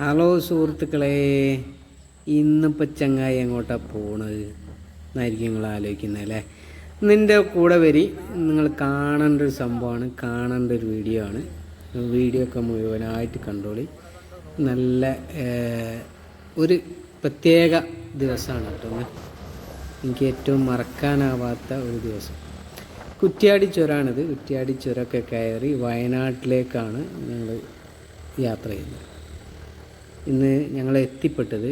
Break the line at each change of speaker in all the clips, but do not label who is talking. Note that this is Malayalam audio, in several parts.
ഹലോ സുഹൃത്തുക്കളെ, ഇന്നിപ്പോൾ ചങ്ങായി എങ്ങോട്ടാണ് പോണത് എന്നായിരിക്കും നിങ്ങൾ ആലോചിക്കുന്നത് അല്ലേ. നിൻ്റെ കൂടെ വരി, നിങ്ങൾ കാണേണ്ട ഒരു സംഭവമാണ്, കാണേണ്ട ഒരു വീഡിയോ ആണ്. വീഡിയോ ഒക്കെ മുഴുവനായിട്ട് കണ്ടോളി. നല്ല ഒരു പ്രത്യേക ദിവസമാണ് കേട്ടോ. എനിക്ക് ഏറ്റവും മറക്കാനാവാത്ത ഒരു ദിവസം. കുറ്റ്യാടി ചുരമാണിത്. കുറ്റ്യാടി ചുരമൊക്കെ കയറി വയനാട്ടിലേക്കാണ് ഞങ്ങൾ യാത്ര ചെയ്യുന്നത്. ഇന്ന് ഞങ്ങൾ എത്തിപ്പെട്ടത്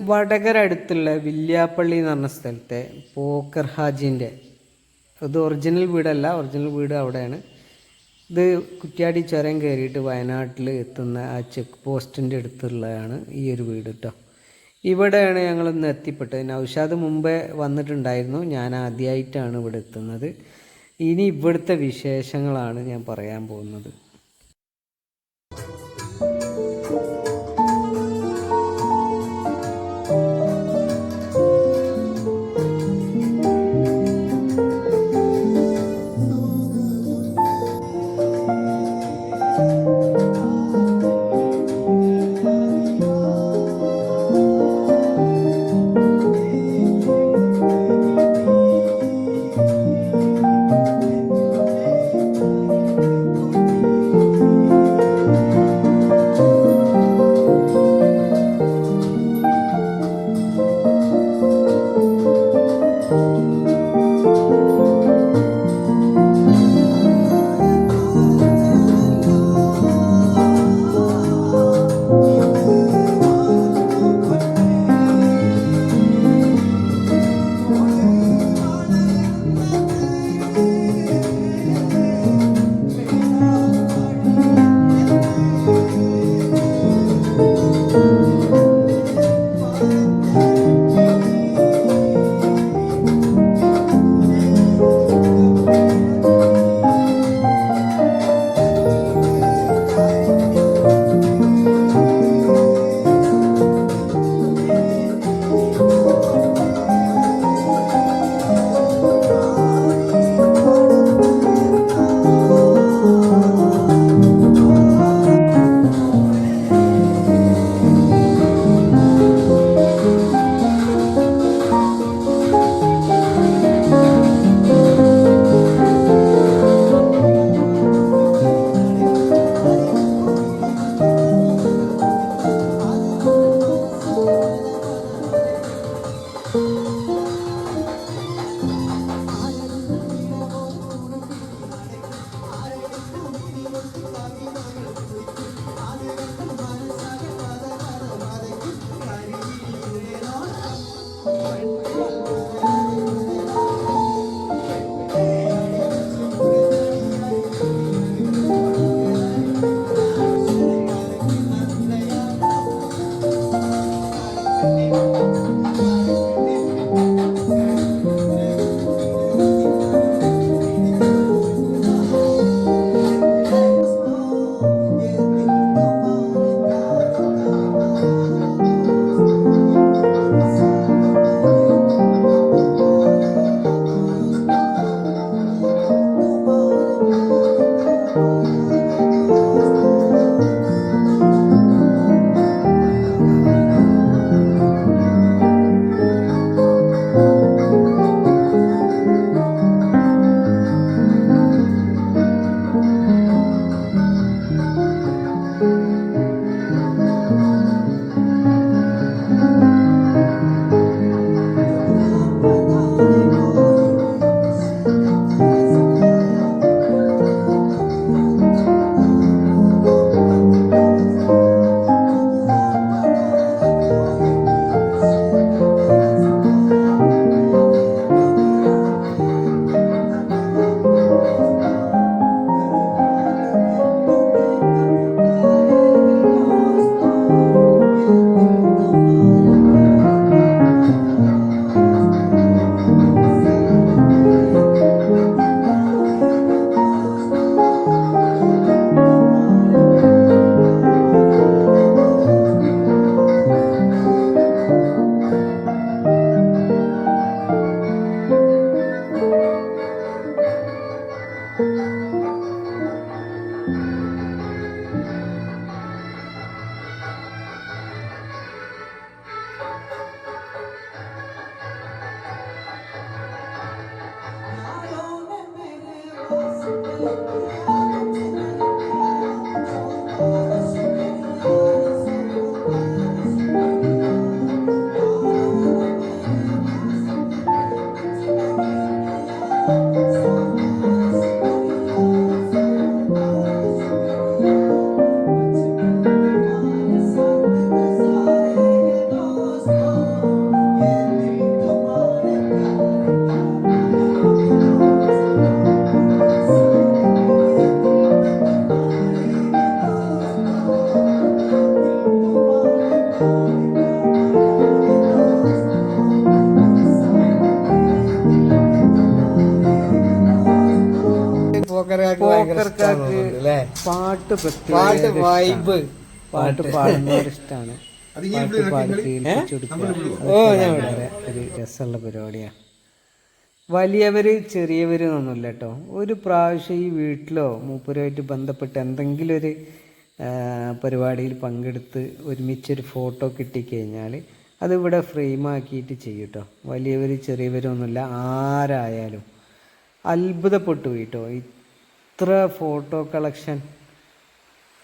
വടകര അടുത്തുള്ള വില്യാപ്പള്ളി എന്ന് പറഞ്ഞ സ്ഥലത്തെ പോക്കർ ഹാജിൻ്റെ, ഇത് ഒറിജിനൽ വീടല്ല, ഒറിജിനൽ വീട് അവിടെയാണ്. ഇത് കുറ്റ്യാടി ചുരം കയറിയിട്ട് വയനാട്ടിൽ എത്തുന്ന ആ ചെക്ക് പോസ്റ്റിൻ്റെ അടുത്തുള്ളതാണ് ഈ ഒരു വീട് കേട്ടോ. ഇവിടെയാണ് ഞങ്ങളിന്ന് എത്തിപ്പെട്ടത്. നൗഷാദ് മുമ്പേ വന്നിട്ടുണ്ടായിരുന്നു, ഞാൻ ആദ്യമായിട്ടാണ് ഇവിടെ എത്തുന്നത്. ഇനി ഇവിടുത്തെ വിശേഷങ്ങളാണ് ഞാൻ പറയാൻ പോകുന്നത്. പാട്ട് പ്രത്യേക പാട്ട് പാടുന്നവർ ഇഷ്ടമാണ്. പാട്ട് പാടി കേൾപ്പിച്ചു കൊടുക്കുക ഒരു രസമുള്ള പരിപാടിയാണ്. വലിയവർ ചെറിയവരെന്നൊന്നുമില്ല കേട്ടോ. ഒരു പ്രാവശ്യം ഈ വീട്ടിലോ മൂപ്പരുമായിട്ട് ബന്ധപ്പെട്ട് എന്തെങ്കിലും ഒരു പരിപാടിയിൽ പങ്കെടുത്ത് ഒരുമിച്ചൊരു ഫോട്ടോ കിട്ടിക്കഴിഞ്ഞാൽ അതിവിടെ ഫ്രെയിമാക്കിയിട്ട് ചെയ്യും കേട്ടോ. വലിയവർ ചെറിയവരൊന്നുമില്ല, ആരായാലും അത്ഭുതപ്പെട്ടു പോയി കേട്ടോ. ഇത്ര ഫോട്ടോ കളക്ഷൻ.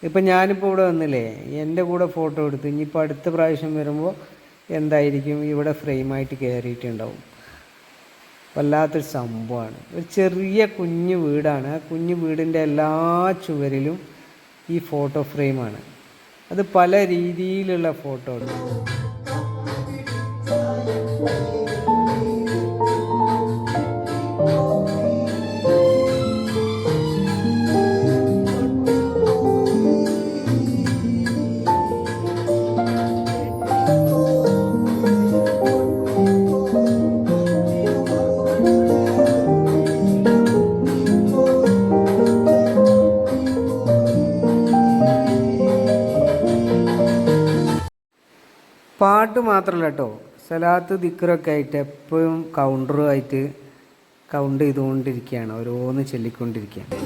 ഇപ്പം ഞാനിപ്പോൾ ഇവിടെ വന്നില്ലേ, എൻ്റെ കൂടെ ഫോട്ടോ എടുത്ത് ഇനിയിപ്പോൾ അടുത്ത പ്രാവശ്യം വരുമ്പോൾ എന്തായിരിക്കും ഇവിടെ ഫ്രെയിമായിട്ട് കയറിയിട്ടുണ്ടാവും. വല്ലാത്തൊരു സംഭവമാണ്. ഒരു ചെറിയ കുഞ്ഞു വീടാണ്. ആ കുഞ്ഞു വീടിൻ്റെ എല്ലാ ചുവരിലും ഈ ഫോട്ടോ ഫ്രെയിമാണ്. അത് പല രീതിയിലുള്ള ഫോട്ടോ ഉണ്ട്. പാട്ട് മാത്രമല്ല കേട്ടോ, സലാത്ത് ദിക്റൊക്കെ ആയിട്ട് എപ്പോഴും കൗണ്ടറുമായിട്ട് കൗണ്ട് ചെയ്തുകൊണ്ടിരിക്കുകയാണ്, ഓരോന്ന് ചൊല്ലിക്കൊണ്ടിരിക്കുകയാണ്.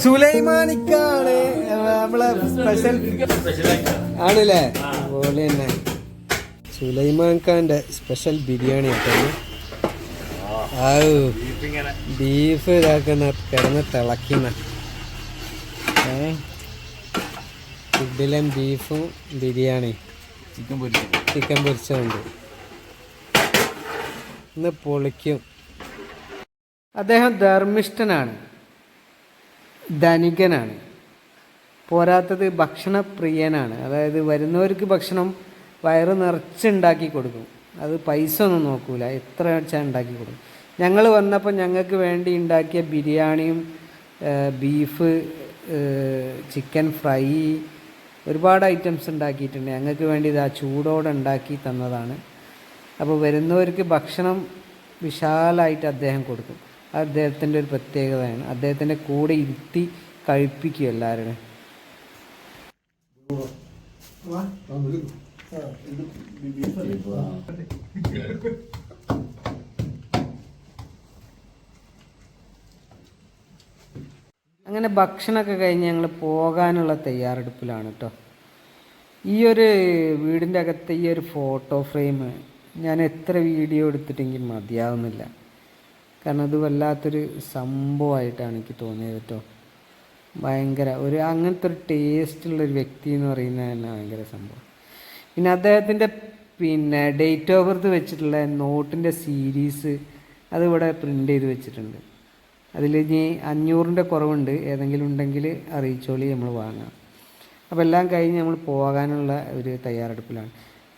സുലൈമാനിക്കാണ് നമ്മളെ സ്പെഷ്യൽ ആണല്ലേ. അതുപോലെ തന്നെ സുലൈമാൻ ഖാൻ്റെ സ്പെഷ്യൽ ബിരിയാണി ആക്കുന്നു. ബീഫ് ഇതാക്കുന്ന കിടന്ന് തിളക്കുന്ന ഇഡ്ഡലും ബീഫും ബിരിയാണി ചിക്കൻ പൊരിച്ചതുണ്ട്. ഇന്ന് പൊളിക്കും. അദ്ദേഹം ധർമ്മിഷ്ഠനാണ്, ധനികനാണ്, പോരാത്തത് ഭക്ഷണപ്രിയനാണ്. അതായത് വരുന്നവർക്ക് ഭക്ഷണം വയറ് നിറച്ചുണ്ടാക്കി കൊടുക്കും. അത് പൈസ ഒന്നും നോക്കൂല, എത്ര വെച്ചാൽ ഉണ്ടാക്കി കൊടുക്കും. ഞങ്ങൾ വന്നപ്പോൾ ഞങ്ങൾക്ക് വേണ്ടി ഉണ്ടാക്കിയ ബിരിയാണിയും ബീഫ്, ചിക്കൻ ഫ്രൈ, ഒരുപാട് ഐറ്റംസ് ഉണ്ടാക്കിയിട്ടുണ്ട്. ഞങ്ങൾക്ക് വേണ്ടി ഇത് ആ ചൂടോടെ ഉണ്ടാക്കി തന്നതാണ്. അപ്പോൾ വരുന്നവർക്ക് ഭക്ഷണം വിശാലമായിട്ട് അദ്ദേഹം കൊടുക്കും. അദ്ദേഹത്തിൻ്റെ ഒരു പ്രത്യേകതയാണ്. അദ്ദേഹത്തിൻ്റെ കൂടെ ഇരുത്തി കഴിപ്പിക്കും എല്ലാവരും. അങ്ങനെ ഭക്ഷണമൊക്കെ കഴിഞ്ഞ് ഞങ്ങൾ പോകാനുള്ള തയ്യാറെടുപ്പിലാണ് കേട്ടോ. ഈ ഒരു വീടിൻ്റെ അകത്തെ ഈ ഒരു ഫോട്ടോ ഫ്രെയിം ഞാൻ എത്ര വീഡിയോ എടുത്തിട്ടെങ്കിൽ മതിയാവുന്നില്ല. കാരണം അത് വല്ലാത്തൊരു സംഭവമായിട്ടാണ് എനിക്ക് തോന്നിയത് കേട്ടോ. ഭയങ്കര അങ്ങനത്തെ ഒരു ടേസ്റ്റുള്ളൊരു വ്യക്തി എന്ന് പറയുന്നത് തന്നെ ഭയങ്കര സംഭവം. പിന്നെ അദ്ദേഹത്തിൻ്റെ പിന്നെ ഡേറ്റ് ഓഫ് ബർത്ത് വെച്ചിട്ടുള്ള നോട്ടിൻ്റെ സീരീസ് അതിവിടെ പ്രിൻ്റ് ചെയ്ത് വെച്ചിട്ടുണ്ട്. അതിൽ ഇനി 500ൻ്റെ കുറവുണ്ട്, ഏതെങ്കിലും ഉണ്ടെങ്കിൽ അറിയിച്ചോളി, നമ്മൾ വാങ്ങാം. അപ്പോൾ എല്ലാം കഴിഞ്ഞ് നമ്മൾ പോകാനുള്ള ഒരു തയ്യാറെടുപ്പിലാണ്.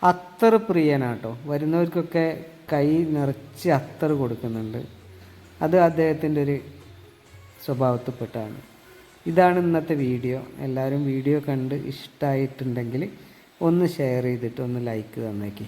അത്തർ പ്രിയനാട്ടോ, വരുന്നവർക്കൊക്കെ കൈ നിറച്ച് അത്തർ കൊടുക്കുന്നുണ്ട്. അത് അദ്ദേഹത്തിൻ്റെ ഒരു സ്വഭാവത്തിൽപ്പെട്ടാണ്. ഇതാണ് ഇന്നത്തെ വീഡിയോ. എല്ലാവരും വീഡിയോ കണ്ട് ഇഷ്ടമായിട്ടുണ്ടെങ്കിൽ ഒന്ന് ഷെയർ ചെയ്തിട്ട് ഒന്ന് ലൈക്ക് തന്നേക്ക്.